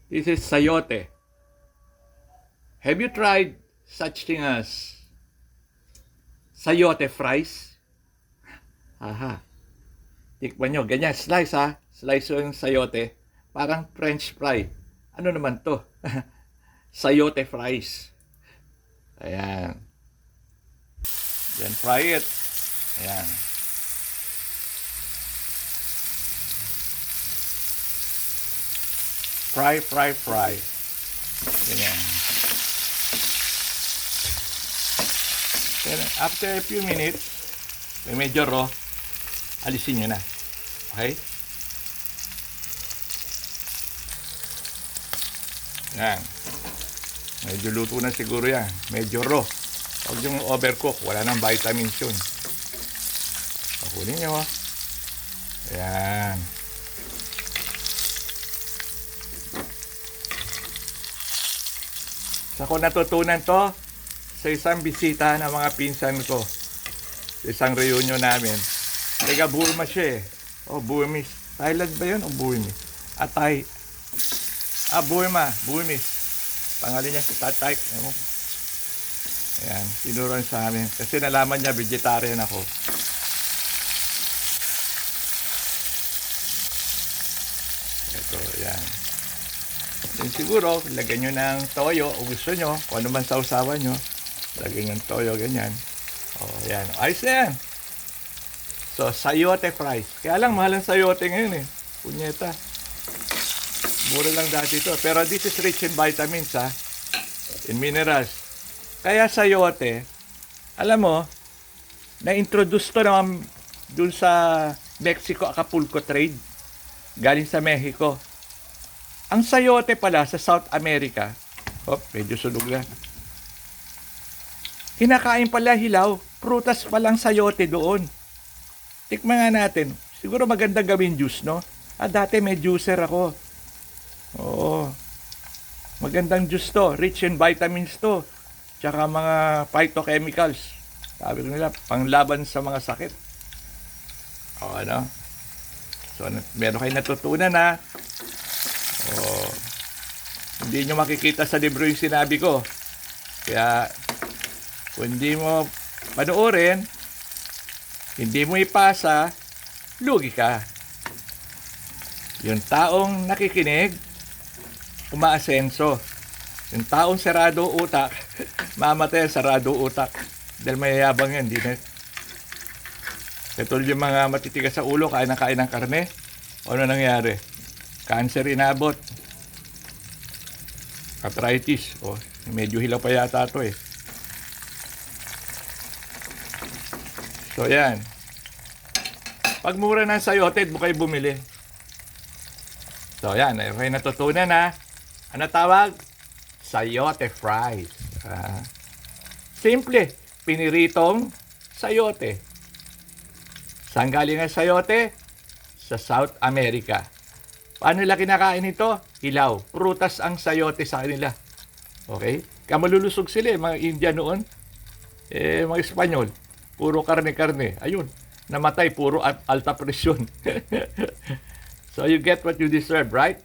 This is sayote. Have you tried such thing as sayote fries? Aha. Tikman nyo. Ganyan. Slice ha. Slice yung sayote. Parang French fry. Ano naman to? Sayote fries. Ayan. Then fry it. Ayan. Fry. Ganyan. Then after a few minutes, medyo raw, alisin nyo na. Okay? Yan. Medyo luto na siguro yan. Medyo raw. Huwag yung overcook. Wala nang vitamins yun. Pakunin nyo. Ayan. Sa ko natutunan to sa isang bisita ng mga pinsan ko. Sa isang reunion namin. Taga Burma siya eh. Oh, Burmese. Thailand ba yun o Burmese? Burmese. Pangalan niya si Tatay. Ayan, tinuruan sa amin. Kasi nalaman niya vegetarian ako. Ito, ayan. Then siguro, lagyan nyo ng toyo o gusto nyo, kung ano man sausawan nyo, lagyan nyo ng toyo, ganyan. O, ayan. Ayos na yan. So, sayote fries. Kaya lang, mahal ang sayote ngayon eh. Punyeta. Mura lang dati ito. Pero this is rich in vitamins ha. In minerals. Kaya sayote, alam mo, na-introduce to naman dun sa Mexico Acapulco trade. Galing sa Mexico. Ang sayote pala sa South America, medyo sunog na. Kinakain pala hilaw. Prutas palang sayote doon. Tikman nga natin. Siguro maganda gawin juice, no? Dati may juicer ako. Oo. Magandang juice to. Rich in vitamins to. Tsaka mga phytochemicals. Sabi ko nila, panglaban sa mga sakit. O ano? So, meron kayo natutunan ha. O, hindi nyo makikita sa libro yung sinabi ko. Kaya, kung hindi mo panoorin, hindi mo ipasa, lugi ka. Yung taong nakikinig, umaasenso. Yung taong sarado utak, mamatay sarado utak. Dahil mayayabang yan, di na. Katulad yung mga matitigas sa ulo, kain ng karne. Ano nangyari? Cancer inabot. Arthritis. Medyo hilaw pa yata ito eh. So yan. Pag mura ng sayote, mo kayo bumili. So yan, ay natutunan na. Ano tawag? Sayote fries. Simple. Piniritong sayote. Saan galing ang sayote? Sa South America. Paano nila kinakain ito? Hilaw. Prutas ang sayote sa kanila. Okay? Kaya malulusog sila mga India noon. Mga Espanyol. Puro karne-karne. Ayun. Namatay. Puro alta presyon. So you get what you deserve, right?